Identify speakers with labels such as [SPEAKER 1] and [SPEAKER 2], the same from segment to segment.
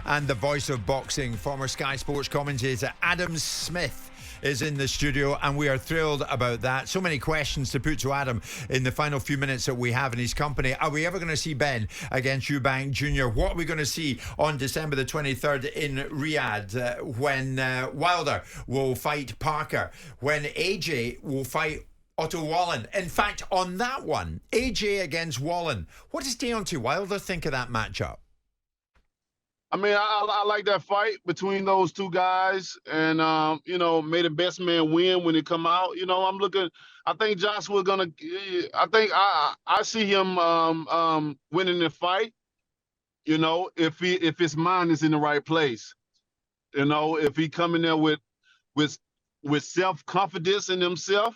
[SPEAKER 1] And the voice of boxing, former Sky Sports commentator Adam Smith is in the studio, and we are thrilled about that. So many questions to put to Adam in the final few minutes that we have in his company. Are we ever going to see Benn against Eubank Jr.? What are we going to see on December the 23rd in Riyadh when Wilder will fight Parker, when AJ will fight Otto Wallin? In fact, on that one, AJ against Wallin, what does Deontay Wilder think of that matchup?
[SPEAKER 2] I mean, I like that fight between those two guys, and you know, may the best man win when it come out. You know, I think Joshua's gonna. I see him winning the fight. You know, if his mind is in the right place. You know, if he come in there with self-confidence in himself,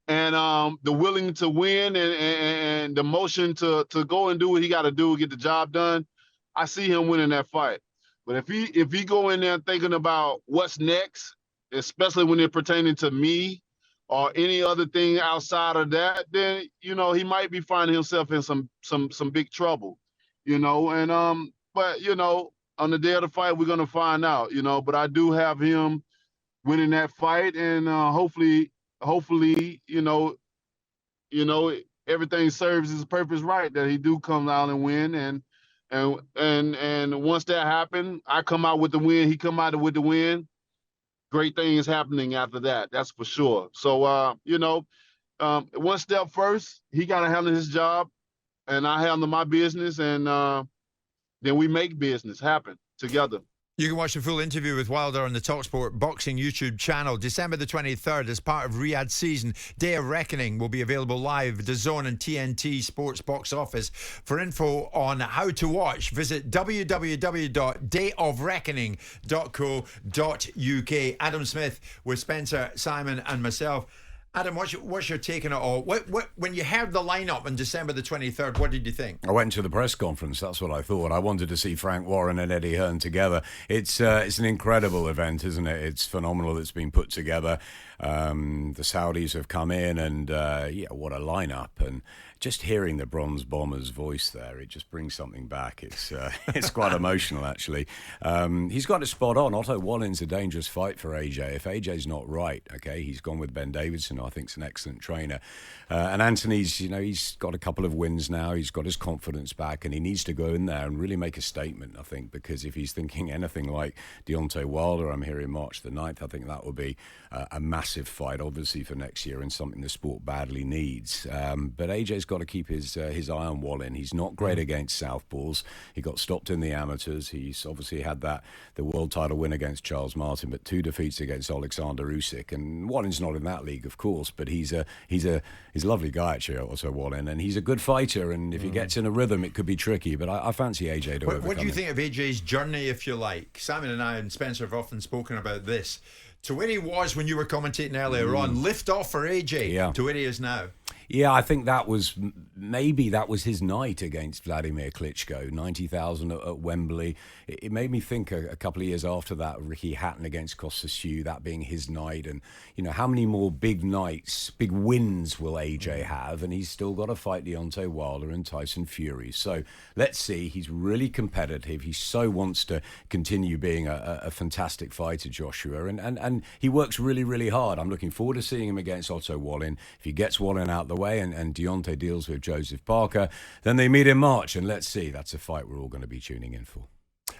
[SPEAKER 2] and the willing to win and the motion to go and do what he got to do, get the job done. I see him winning that fight. But if he go in there thinking about what's next, especially when it's pertaining to me or any other thing outside of that, then, you know, he might be finding himself in some big trouble, you know. And but, you know, on the day of the fight, we're gonna find out, you know. But I do have him winning that fight, and hopefully, you know, everything serves its purpose right, that he do come out and win. And once that happens, I come out with the win, he come out with the win. Great things happening after that, that's for sure. So, you know, one step first, he got to handle his job, and I handle my business, and then we make business happen together.
[SPEAKER 1] You can watch the full interview with Wilder on the talkSPORT Boxing YouTube channel. December the 23rd, as part of Riyadh season, Day of Reckoning will be available live, DAZN and TNT Sports Box Office. For info on how to watch, visit www.dayofreckoning.co.uk. Adam Smith with Spencer, Simon and myself. Adam, what's your take on it all? When you heard the lineup on December the 23rd, what did you think?
[SPEAKER 3] I went to the press conference. That's what I thought. I wanted to see Frank Warren and Eddie Hearn together. It's an incredible event, isn't it? It's phenomenal. It's been put together. The Saudis have come in, and yeah, what a lineup! And just hearing the Bronze Bomber's voice there, it just brings something back. It's quite emotional, actually. He's got it spot on. Otto Wallin's a dangerous fight for AJ. If AJ's not right, okay, he's gone with Ben Davidson, who I think's an excellent trainer. And Anthony's, you know, he's got a couple of wins now. He's got his confidence back, and he needs to go in there and really make a statement, I think, because if he's thinking anything like Deontay Wilder, I'm here in March the 9th, I think that will be a massive fight, obviously, for next year, and something the sport badly needs. But AJ's got to keep his eye on Wallin. He's not great against southpaws. He got stopped in the amateurs. He's obviously had the world title win against Charles Martin, but 2 defeats against Alexander Usyk. And Wallin's not in that league, of course, but he's a lovely guy, actually, also Wallin, and he's a good fighter. And if he gets in a rhythm, it could be tricky. But I fancy AJ to overcome
[SPEAKER 1] What do you think of AJ's journey, if you like? Simon and I and Spencer have often spoken about this. To where he was when you were commentating earlier on, lift off for AJ to where he is now.
[SPEAKER 3] Yeah, I think that was his night against Vladimir Klitschko, 90,000 at Wembley. It made me think a couple of years after that, Ricky Hatton against Kostashew, that being his night. And, you know, how many more big nights, big wins will AJ have? And he's still got to fight Deontay Wilder and Tyson Fury. So let's see. He's really competitive. He so wants to continue being a fantastic fighter, Joshua. And he works really, really hard. I'm looking forward to seeing him against Otto Wallin. If he gets Wallin out the way and Deontay deals with Joseph Parker, then they meet in March, and let's see, that's a fight we're all going to be tuning in for.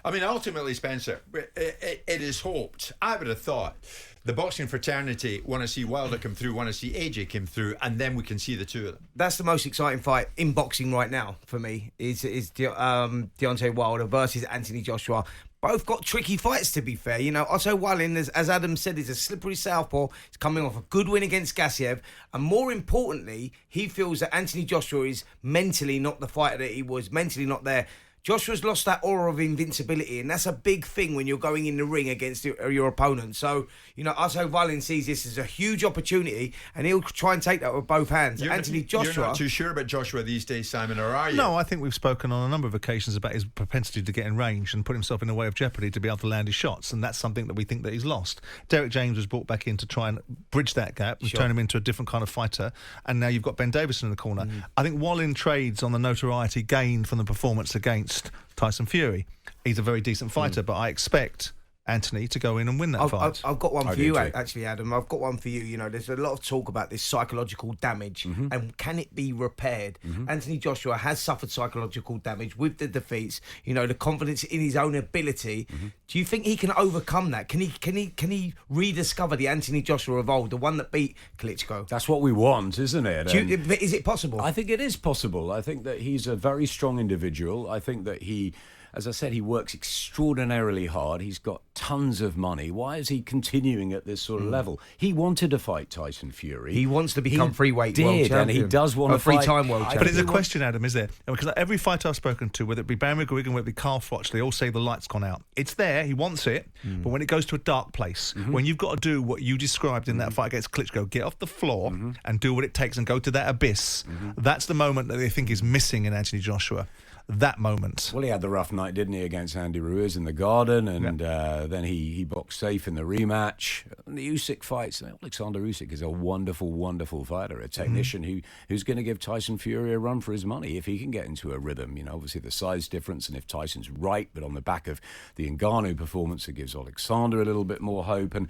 [SPEAKER 1] I mean, ultimately, Spencer, it is hoped, I would have thought, the boxing fraternity want to see Wilder come through, want to see AJ come through, and then we can see the two of them.
[SPEAKER 4] That's the most exciting fight in boxing right now for me, is Deontay Wilder versus Anthony Joshua. Both got tricky fights, to be fair. You know, Otto Wallin, as Adam said, is a slippery southpaw. He's coming off a good win against Gassiev. And more importantly, he feels that Anthony Joshua is mentally not the fighter that he was, mentally not there. Joshua's lost that aura of invincibility, and that's a big thing when you're going in the ring against your opponent. So, you know, Otto Wallin sees this as a huge opportunity, and he'll try and take that with both hands. Anthony Joshua...
[SPEAKER 1] You're not too sure about Joshua these days, Simon, or are you?
[SPEAKER 5] No, I think we've spoken on a number of occasions about his propensity to get in range and put himself in a way of jeopardy to be able to land his shots, and that's something that we think that he's lost. Derek James was brought back in to try and bridge that gap, and turn him into a different kind of fighter, and now you've got Ben Davison in the corner. I think Wallin trades on the notoriety gained from the performance against Tyson Fury. He's a very decent fighter, but I expect Anthony to go in and win that fight.
[SPEAKER 4] I've got one for you, actually, Adam. I've got one for you. You know, there's a lot of talk about this psychological damage and can it be repaired? Anthony Joshua has suffered psychological damage with the defeats. You know, the confidence in his own ability. Do you think he can overcome that? Can he rediscover the Anthony Joshua of old, the one that beat Klitschko?
[SPEAKER 3] That's what we want, isn't it?
[SPEAKER 4] Is it possible?
[SPEAKER 3] I think it is possible. I think that he's a very strong individual. I think that he, as I said, he works extraordinarily hard. He's got tons of money. Why is he continuing at this sort of level? He wanted to fight Tyson Fury.
[SPEAKER 4] He wants to become freeweight world champion.
[SPEAKER 3] And he does want to fight.
[SPEAKER 4] Three-time world champion.
[SPEAKER 5] But it's a question, Adam, is there? Because every fighter I've spoken to, whether it be Baron McGuigan, whether it be Carl Froch, they all say the light's gone out. It's there, he wants it, but when it goes to a dark place, when you've got to do what you described in that fight against Klitschko, get off the floor and do what it takes and go to that abyss, that's the moment that they think is missing in Anthony Joshua. That moment.
[SPEAKER 3] Well, he had the rough night, didn't he, against Andy Ruiz in the Garden, and then he boxed safe in the rematch. And the Usyk fights, Alexander Usyk is a wonderful, wonderful fighter, a technician who's going to give Tyson Fury a run for his money if he can get into a rhythm. You know, obviously the size difference, and if Tyson's right, but on the back of the Ngannou performance, it gives Alexander a little bit more hope. And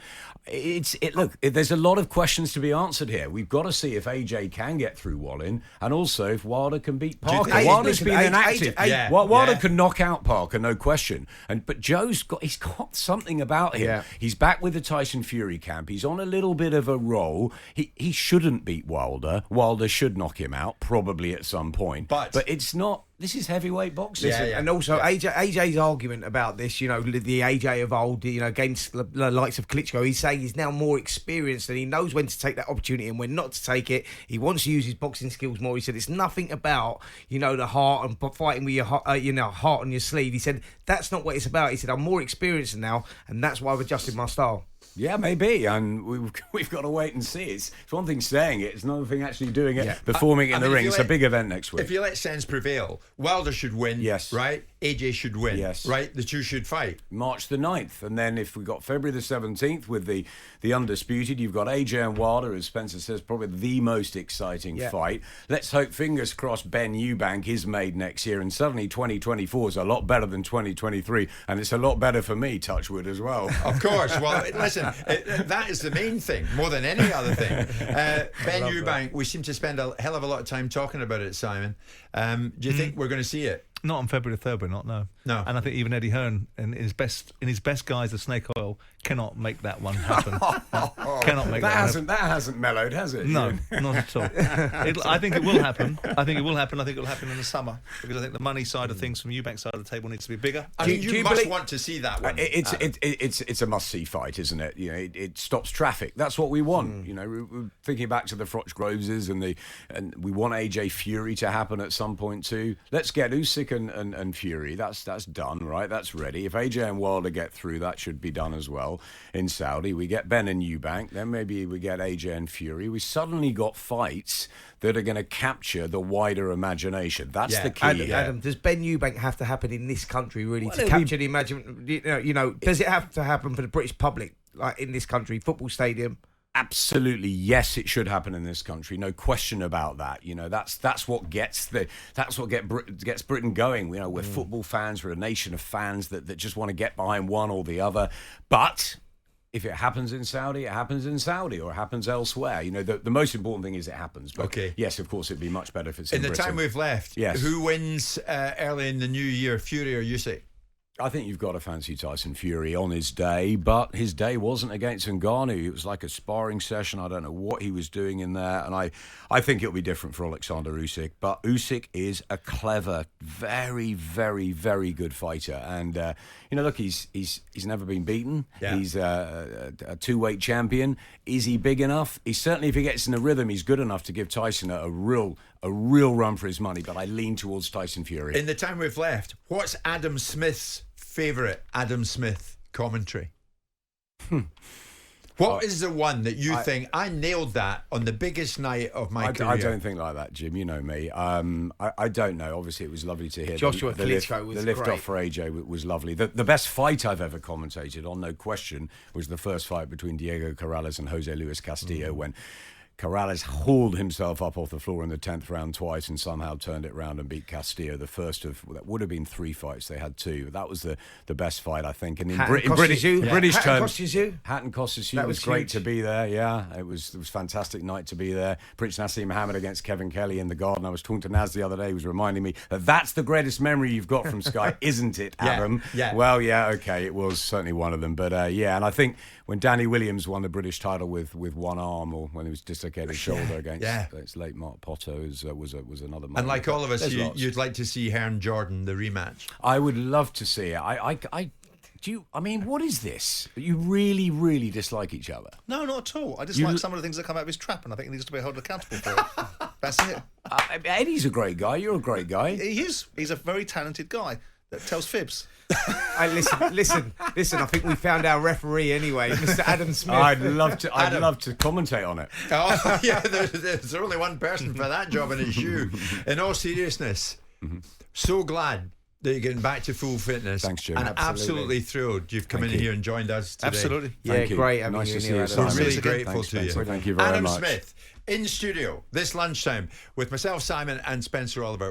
[SPEAKER 3] look, there's a lot of questions to be answered here. We've got to see if AJ can get through Wallin, and also if Wilder can beat Parker. Wilder's been inactive. Wilder could knock out Parker, no question. But he's got something about him. Yeah. He's back with the Tyson Fury camp. He's on a little bit of a roll. He shouldn't beat Wilder. Wilder should knock him out, probably at some point. But it's not. This is heavyweight boxing.
[SPEAKER 4] And also AJ's argument about this, you know, the AJ of old, you know, against the likes of Klitschko, he's saying he's now more experienced and he knows when to take that opportunity and when not to take it. He wants to use his boxing skills more. He said it's nothing about, you know, the heart and fighting with your heart, heart on your sleeve. He said that's not what it's about. He said I'm more experienced now, and that's why I've adjusted my style.
[SPEAKER 3] Yeah, maybe, and we've got to wait and see. It's one thing saying it, it's another thing actually doing it, performing it in the ring. It's a big event next week.
[SPEAKER 1] If you let sense prevail, Wilder should win, right? AJ should win, right? The two should fight.
[SPEAKER 3] March the 9th, and then if we got February the 17th with the Undisputed, you've got AJ and Wilder, as Spencer says, probably the most exciting fight. Let's hope, fingers crossed, Ben Eubank is made next year, and suddenly 2024 is a lot better than 2023, and it's a lot better for me, touch wood, as well.
[SPEAKER 1] Of course. Well, listen, that is the main thing, more than any other thing. Ben Eubank, we seem to spend a hell of a lot of time talking about it, Simon. Do you think we're going to see it?
[SPEAKER 5] Not on February the 3rd, we're not, no. And I think even Eddie Hearn, in his best guise of snake oil, cannot make that one happen. Cannot make that happen.
[SPEAKER 3] That hasn't mellowed, has it?
[SPEAKER 5] No, not at all. I think it will happen. I think it will happen in the summer, because I think the money side of things from Eubank's side of the table needs to be bigger.
[SPEAKER 1] I mean, you must want to see that one.
[SPEAKER 3] It's a must-see fight, isn't it? You know, it stops traffic. That's what we want. You know, we're thinking back to the Froch Groveses, and we want AJ Fury to happen at some point too. Let's get Usyk and Fury. That's done, right? That's ready. If AJ and Wilder get through, that should be done as well. In Saudi, we get Ben and Eubank, then maybe we get AJ and Fury. We suddenly got fights that are going to capture the wider imagination. That's the key.
[SPEAKER 4] Adam, does Ben Eubank have to happen in this country really to capture the imagination? You know, does it have to happen for the British public, like in this country, football stadium?
[SPEAKER 3] Absolutely, yes, it should happen in this country. No question about that. You know, that's what gets Britain going. You know, we're football fans. We're a nation of fans that just want to get behind one or the other. But if it happens in Saudi, it happens in Saudi, or it happens elsewhere. You know, the most important thing is it happens. But yes, of course, it'd be much better if it's in
[SPEAKER 1] the
[SPEAKER 3] Britain.
[SPEAKER 1] time we've left.
[SPEAKER 3] Yes.
[SPEAKER 1] Who wins early in the new year, Fury or Usyk?
[SPEAKER 3] I think you've got to fancy Tyson Fury on his day, but his day wasn't against Ngannou. It was like a sparring session. I don't know what he was doing in there, and I think it'll be different for Alexander Usyk. But Usyk is a clever, very, very, very good fighter, and you know, look, he's never been beaten. Yeah. He's a two-weight champion. Is he big enough? He's certainly, if he gets in a rhythm, he's good enough to give Tyson a real run for his money. But I lean towards Tyson Fury.
[SPEAKER 1] In the time we've left, what's Adam Smith's favourite Adam Smith commentary? What is the one that you think, I nailed that on the biggest night of my career?
[SPEAKER 3] I don't think like that, Jim. You know me. I don't know. Obviously, it was lovely to hear.
[SPEAKER 4] Joshua Klitschko was
[SPEAKER 3] the lift
[SPEAKER 4] great.
[SPEAKER 3] off for AJ was lovely. The best fight I've ever commentated on, no question, was the first fight between Diego Corrales and Jose Luis Castillo when Corrales hauled himself up off the floor in the 10th round twice and somehow turned it round and beat Castillo, the first of, that would have been 3 fights. They had 2. That was the best fight, I think. And in British terms, Hatton Kostas you was great to be there, yeah. It was a fantastic night to be there. Prince Nassim Mohammed against Kevin Kelly in the Garden. I was talking to Naz the other day, he was reminding me that that's the greatest memory you've got from Sky, isn't it, Adam?
[SPEAKER 1] Yeah.
[SPEAKER 3] Well, yeah, okay, it was certainly one of them. But yeah, and I think when Danny Williams won the British title with one arm, or when he was dislocated shoulder against late Mark Potto, was another moment.
[SPEAKER 1] And like all of us, you'd like to see Hearn Jordan, the rematch.
[SPEAKER 3] I would love to see it. I mean, what is this? You really, really dislike each other?
[SPEAKER 5] No, not at all. I just like some of the things that come out of his trap, and I think he needs to be held accountable for it. That's it.
[SPEAKER 3] Eddie's a great guy. You're a great guy.
[SPEAKER 5] He is. He's a very talented guy that tells fibs.
[SPEAKER 4] Listen. I think we found our referee anyway, Mr. Adam Smith.
[SPEAKER 3] I'd love to commentate on it.
[SPEAKER 1] Oh, yeah, there's only one person for that job, and it's you. In all seriousness, so glad that you're getting back to full fitness.
[SPEAKER 3] Thanks, Jim.
[SPEAKER 1] And absolutely thrilled you've come in here and joined us today.
[SPEAKER 5] Absolutely.
[SPEAKER 3] Thank you.
[SPEAKER 4] Great.
[SPEAKER 3] Nice to see
[SPEAKER 4] you,
[SPEAKER 3] you,
[SPEAKER 4] Adam.
[SPEAKER 1] We're
[SPEAKER 3] Simon.
[SPEAKER 1] really grateful
[SPEAKER 3] Thanks,
[SPEAKER 1] to
[SPEAKER 3] Spencer.
[SPEAKER 1] you.
[SPEAKER 3] Thank you very
[SPEAKER 1] Adam
[SPEAKER 3] much.
[SPEAKER 1] Smith in studio this lunchtime with myself, Simon, and Spencer Oliver.